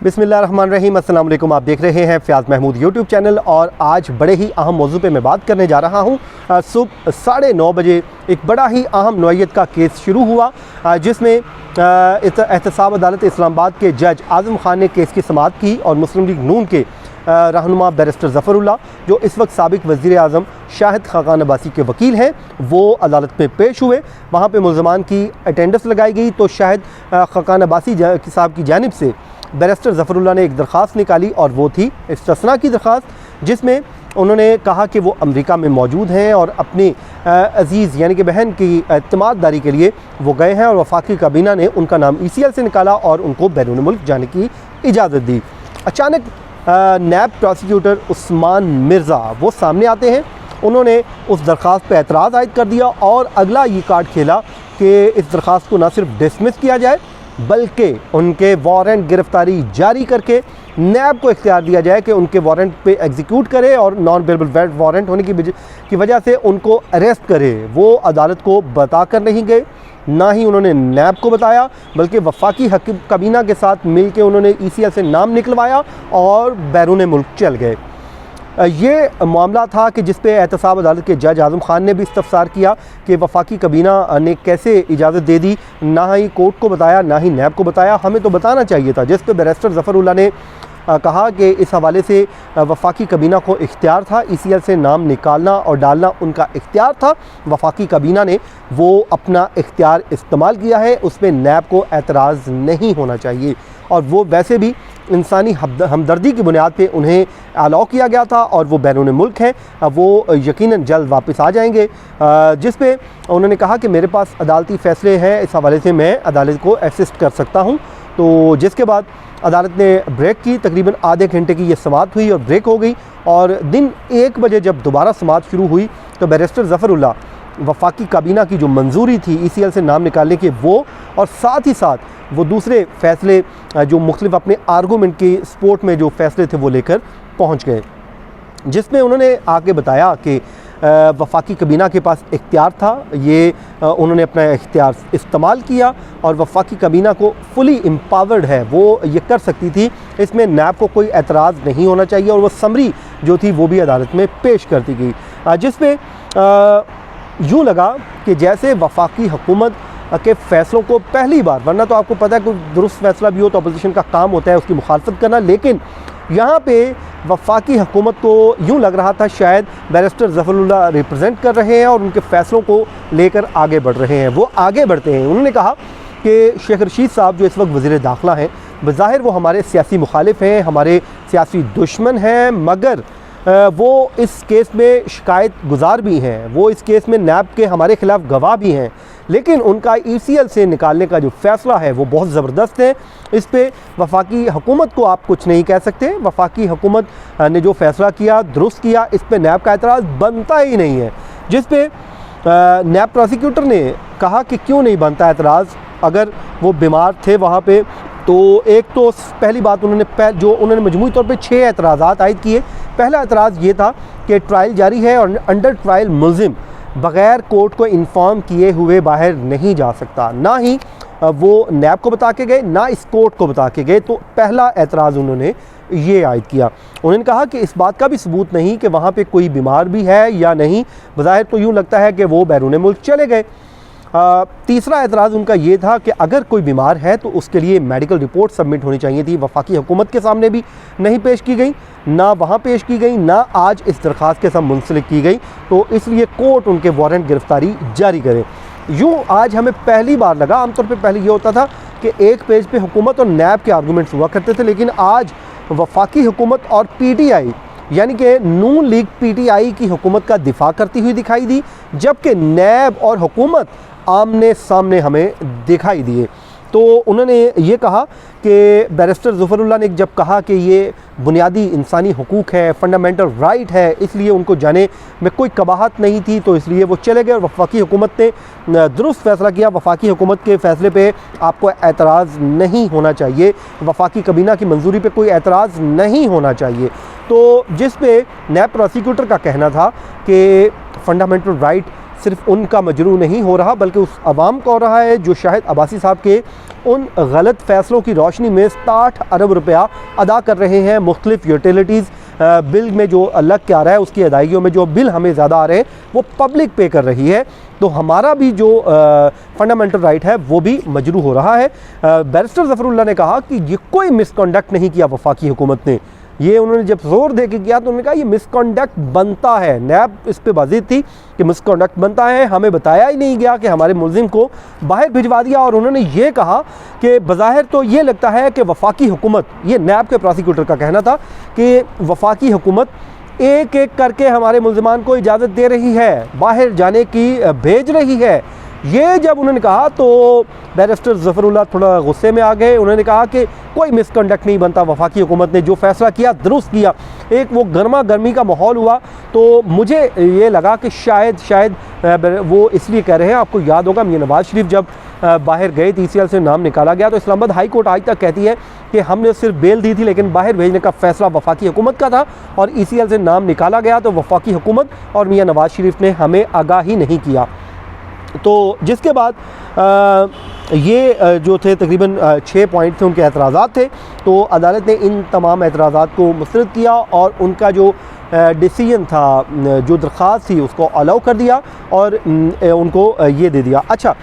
बिस्मिल्लाहिर्रहमानिर्रहीम, अस्सलाम वालेकुम। आप देख रहे हैं फ़याज़ महमूद यूट्यूब चैनल और आज बड़े ही अहम मौजू पे मैं बात करने जा रहा हूँ। सुबह 9:30 बजे एक बड़ा ही अहम नौइयत का केस शुरू हुआ जिसमें एहतसाब अदालत इस्लामाबाद के जज आज़म ख़ान ने केस की समाअत की और मुस्लिम लीग नून के रहनुमा बैरिस्टर ज़फ़रुल्लाह जो इस वक्त साबिक़ वज़ीर आज़म शाहिद खाकान अब्बासी के वकील हैं वो अदालत में पेश हुए। वहाँ पे मुल्ज़मान की अटेंडेंस लगाई गई तो शाहिद खाकान अब्बासी साहब की जानिब से बैरिस्टर ज़फ़रुल्लाह ने एक दरख्वास्त निकाली और वो थी इस्तिस्ना की दरख्वास्त, जिसमें उन्होंने कहा कि वो अमेरिका में मौजूद हैं और अपनी अज़ीज़ यानी कि बहन की एतमाददारी के लिए वो गए हैं और वफाकी काबीना ने उनका नाम ECL से निकाला और उनको बैरून मुल्क जाने की इजाज़त दी। अचानक नैब प्रोसिक्यूटर उस्मान मिर्ज़ा वो सामने आते हैं। उन्होंने उस दरख्वास्त पर एतराज़ आयद कर दिया और अगला ये कार्ड खेला कि इस दरख्वास्त को ना सिर्फ डिसमिस किया जाए बल्कि उनके वारंट गिरफ्तारी जारी करके नैब को इख्तियार दिया जाए कि उनके वारंट पे एग्जीक्यूट करे और नॉन बेलेबल वारंट होने की वजह से उनको अरेस्ट करे। वो अदालत को बताकर नहीं गए, ना ही उन्होंने नैब को बताया, बल्कि वफाकी काबीना के साथ मिल के उन्होंने ECL से नाम निकलवाया और बैरून मुल्क चल गए। ये मामला था कि जिस पे एहतसाब अदालत के जज आज़म ख़ान ने भी इस्तफसार किया कि वफाकी काबीना ने कैसे इजाज़त दे दी, ना ही कोर्ट को बताया ना ही नैब को बताया, हमें तो बताना चाहिए था। जिस पे बैरिस्टर ज़फ़रुल्लाह ने कहा कि इस हवाले से वफाकी काबीना को इख्तियार था, ECL से नाम निकालना और डालना उनका इख्तियार था। वफाकी काबीना ने वो अपना इख्तियार इस्तेमाल किया है, उस पर नैब को एतराज़ नहीं होना चाहिए और वो वैसे भी इंसानी हमदर्दी की बुनियाद पे उन्हें अलाउ किया गया था और वो बैरून मुल्क हैं, वो यकीनन जल्द वापस आ जाएंगे। जिस पे उन्होंने कहा कि मेरे पास अदालती फ़ैसले हैं, इस हवाले से मैं अदालत को असिस्ट कर सकता हूँ। तो जिसके बाद अदालत ने ब्रेक की, तकरीबन आधे घंटे की ये समाअत हुई और ब्रेक हो गई और दिन 1 बजे जब दोबारा समाअत शुरू हुई तो बैरिस्टर ज़फ़रुल्लाह वफाकी काबीना की जो मंजूरी थी ECL से नाम निकालने की वो और साथ ही साथ वो दूसरे फ़ैसले जो मुख्तलिफ अपने आर्गूमेंट की सपोर्ट में जो फ़ैसले थे वो लेकर पहुँच गए, जिसमें उन्होंने आगे बताया कि वफाकी काबीना के पास इख्तियार था, ये उन्होंने अपना इख्तियार इस्तेमाल किया और वफाकी काबीना को फुली एम्पावर्ड है, वो ये कर सकती थी, इसमें नैब को कोई एतराज़ नहीं होना चाहिए और वो समरी जो थी वो भी अदालत में पेश कर दी गई। जिस पे यूँ लगा कि जैसे वफाकी हुकूमत के फ़ैसलों को पहली बार, वरना तो आपको पता है कोई दुरुस्त फ़ैसला भी हो तो अपोजिशन का काम होता है उसकी मुखालफत करना, लेकिन यहाँ पे वफाकी हुकूमत को यूँ लग रहा था शायद बैरिस्टर ज़फ़रुल्लाह रिप्रेजेंट कर रहे हैं और उनके फ़ैसलों को लेकर आगे बढ़ रहे हैं। वो आगे बढ़ते हैं। उन्होंने कहा कि शेख रशीद साहब जो इस वक्त वज़ीर दाखिला हैं, बज़ाहिर वो हमारे सियासी मुखालिफ हैं, हमारे सियासी दुश्मन हैं, मगर वो इस केस में शिकायत गुज़ार भी हैं, वो इस केस में नैब के हमारे ख़िलाफ़ गवाह भी हैं, लेकिन उनका ECL से निकालने का जो फ़ैसला है वो बहुत ज़बरदस्त है। इस पे वफाकी हुकूमत को आप कुछ नहीं कह सकते। वफाकी हुकूमत ने जो फ़ैसला किया दुरुस्त किया, इस पे नैब का एतराज़ बनता ही नहीं है। जिस पे नैब प्रोसिक्यूटर ने कहा कि क्यों नहीं बनता एतराज़, अगर वो बीमार थे वहाँ पे तो एक तो पहली बात उन्होंने मजमूई तौर पे 6 एतराज़ात आयद किए। पहला एतराज़ ये था कि ट्रायल जारी है और अंडर ट्रायल मुल्ज़िम बग़ैर कोर्ट को इन्फॉर्म किए हुए बाहर नहीं जा सकता, ना ही वो नैब को बता के गए ना इस कोर्ट को बता के गए। तो पहला एतराज़ उन्होंने ये आयद किया। उन्होंने कहा कि इस बात का भी सबूत नहीं कि वहाँ पे कोई बीमार भी है या नहीं, बज़ाहिर तो यूँ लगता है कि वो बैरून मुल्क चले गए। तीसरा एतराज़ उनका ये था कि अगर कोई बीमार है तो उसके लिए मेडिकल रिपोर्ट सबमिट होनी चाहिए थी। वफाकी हुकूमत के सामने भी नहीं पेश की गई, ना वहाँ पेश की गई, ना आज इस दरख्वास्त के साथ मुंसलिक की गई, तो इसलिए कोर्ट उनके वारंट गिरफ्तारी जारी करे। यूँ आज हमें पहली बार लगा, आमतौर पर पहले ये होता था कि एक पेज पे हुकूमत और नैब के आर्गूमेंट्स हुआ करते थे, लेकिन आज वफाकी हुकूमत और PTI यानी कि नून लीग PTI की हुकूमत का दिफा करती हुई दिखाई दी, जबकि नैब और हुकूमत आमने सामने हमें दिखाई दिए। तो उन्होंने ये कहा कि बैरिस्टर ज़फ़रुल्लाह ने जब कहा कि ये बुनियादी इंसानी हुकूक है, फंडामेंटल राइट है, इसलिए उनको जाने में कोई कबाहत नहीं थी, तो इसलिए वो चले गए और वफाकी हुकूमत ने दुरुस्त फ़ैसला किया। वफाकी हुकूमत के फ़ैसले पे आपको एतराज़ नहीं होना चाहिए, वफाकी काबीना की मंजूरी पे कोई एतराज़ नहीं होना चाहिए। तो जिस पे नैब प्रोसिक्यूटर का कहना था कि फंडामेंटल राइट सिर्फ उनका मजरू नहीं हो रहा बल्कि उस आवाम का हो रहा है जो शाहिद अब्बासी साहब के उन गलत फ़ैसलों की रोशनी में 60 अरब रुपया अदा कर रहे हैं मुख्तलिफ़ यूटिलिटीज़ बिल में जो अलग क्या आ रहा है उसकी अदायगियों में जो बिल हमें ज़्यादा आ रहे हैं वो पब्लिक पे कर रही है, तो हमारा भी जो फंडामेंटल राइट है वो भी मजरू हो रहा है। बैरिस्टर ज़फ़रुल्लाह ने कहा कि ये कोई मिसकॉन्डक्ट नहीं किया वफाकी हुकूमत ने, ये उन्होंने जब जोर दे के किया तो उन्होंने कहा ये मिसकॉन्डक्ट बनता है, नैब इस पे वाज़ेह थी कि मिसकॉन्डक्ट बनता है, हमें बताया ही नहीं गया कि हमारे मुल्ज़िम को बाहर भिजवा दिया। और उन्होंने ये कहा कि बज़ाहिर तो ये लगता है कि वफाकी हुकूमत, ये नैब के प्रोसिक्यूटर का कहना था कि वफाकी हुकूमत एक एक करके हमारे मुल्ज़िमान को इजाज़त दे रही है, बाहर जाने की भेज रही है। ये जब उन्होंने कहा तो बैरिस्टर ज़फ़रुल्लाह थोड़ा गुस्से में आ गए। उन्होंने कहा कि कोई मिसकंडक्ट नहीं बनता, वफाकी हुकूमत ने जो फ़ैसला किया दुरुस्त किया। एक वो गर्मा गर्मी का माहौल हुआ तो मुझे ये लगा कि शायद वो इसलिए कह रहे हैं, आपको याद होगा मियां नवाज़ शरीफ जब बाहर गए ECL से नाम निकाला गया तो इस्लामाबाद हाई कोर्ट आज तक कहती है कि हमने सिर्फ बेल दी थी लेकिन बाहर भेजने का फ़ैसला वफाकी हुकूमत का था और ECL से नाम निकाला गया तो वफाकी हुकूमत और मियां नवाज़ शरीफ ने हमें आगाही नहीं किया। तो जिसके बाद ये जो थे तकरीबन 6 पॉइंट थे, उनके एतराज़ात थे, तो अदालत ने इन तमाम एतराज़ात को मुस्तरद किया और उनका जो डिसीजन था, जो दरख्वास्त थी उसको अलाउ कर दिया और उनको ये दे दिया। अच्छा,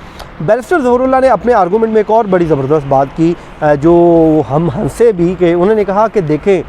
बैरिस्टर ज़फ़रुल्लाह ने अपने आर्गूमेंट में एक और बड़ी ज़बरदस्त बात की जो हम हंसे भी, कि उन्होंने कहा कि देखें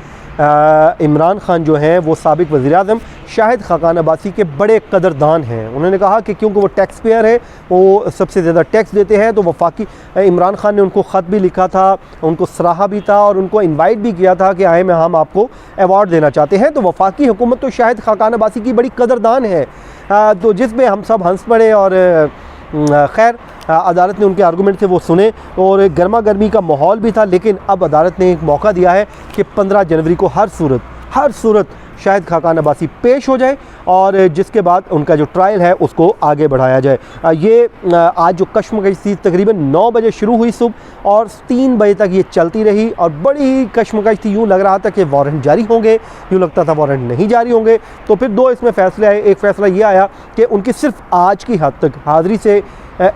इमरान खान जो हैं वो साबिक वज़ीर-ए-आज़म शाहिद खाकान अब्बासी के बड़े कदरदान हैं। उन्होंने कहा कि क्योंकि वो टैक्स पेयर है, वो सबसे ज़्यादा टैक्स देते हैं, तो वफाकी इमरान खान ने उनको ख़त भी लिखा था, उनको सराहा भी था और उनको इनवाइट भी किया था कि आए में हम आपको अवार्ड देना चाहते हैं। तो वफाकी हुकूमत तो शाहिद खाकान अब्बासी की बड़ी कदरदान है, तो जिसमें हम सब हंस पड़े। और खैर अदालत ने उनके आर्गूमेंट थे वो सुने और गर्मा गर्मी का माहौल भी था, लेकिन अब अदालत ने एक मौका दिया है कि 15 जनवरी को हर सूरत शाहिद खाकान अब्बासी पेश हो जाए और जिसके बाद उनका जो ट्रायल है उसको आगे बढ़ाया जाए। ये आज जो कश्मकश थी तकरीबन 9 बजे शुरू हुई सुबह और 3 बजे तक ये चलती रही और बड़ी कश्मकश थी। यूँ लग रहा था कि वारंट जारी होंगे, यूँ लगता था वारंट नहीं जारी होंगे। तो फिर 2 इसमें फ़ैसले आए। एक फ़ैसला ये आया कि उनकी सिर्फ आज की हद तक हाज़िरी से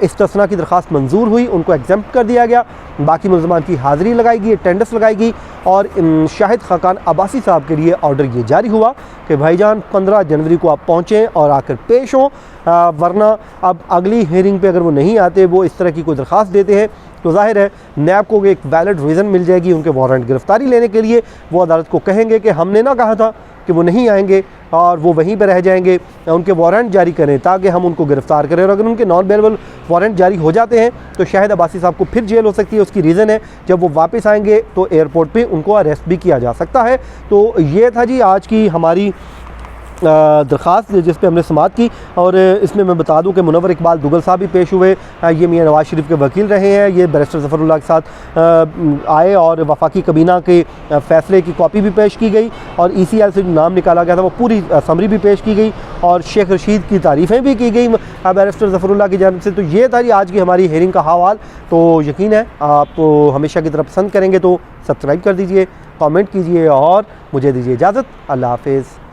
इस्तिस्ना की दरख्वास्त मंजूर हुई, उनको एग्ज़म्प्ट कर दिया गया, बाकी मुल्ज़मान की हाज़िरी लगाएगी, अटेंडेंस लगाएगी। और शाहिद खाकान अब्बासी साहब के लिए ऑर्डर ये जारी हुआ कि भाईजान 15 जनवरी को आप पहुँचें और आकर पेश हों, वरना अब अगली हियरिंग पे अगर वो नहीं आते, वो इस तरह की कोई दरख्वास्त देते हैं तो जाहिर है नैब को एक वैलिड रीज़न मिल जाएगी उनके वारंट गिरफ़्तारी लेने के लिए। वो अदालत को कहेंगे कि हमने ना कहा था कि वो नहीं आएंगे और वो वहीं पर रह जाएंगे, उनके वारंट जारी करें ताकि हम उनको गिरफ़्तार करें। और अगर उनके नॉन बेलेबल वारंट जारी हो जाते हैं तो शाहिद अब्बासी साहब को फिर जेल हो सकती है। उसकी रीज़न है जब वो वापस आएंगे तो एयरपोर्ट पे उनको अरेस्ट भी किया जा सकता है। तो ये था जी आज की हमारी दरख्वास्त जिस पे हमने समाअत की। और इसमें मैं बता दूं कि मुनव्वर इकबाल दुगल साहब भी पेश हुए, ये मियां नवाज़ शरीफ के वकील रहे हैं। ये बैरिस्टर ज़फ़रुल्लाह के साथ आए और वफाकी कबीना के फ़ैसले की कॉपी भी पेश की गई और ECL से जो नाम निकाला गया था वो पूरी समरी भी पेश की गई और शेख रशीद की तारीफ़ें भी की गई बैरिस्टर ज़फ़रुल्लाह की जानिब से। तो ये था जी आज की हमारी हेयरिंग का हवाल। तो यकीन है आप हमेशा की तरह पसंद करेंगे तो सब्सक्राइब कर दीजिए, कमेंट कीजिए और मुझे दीजिए इजाज़त। अल्लाह हाफ़िज़।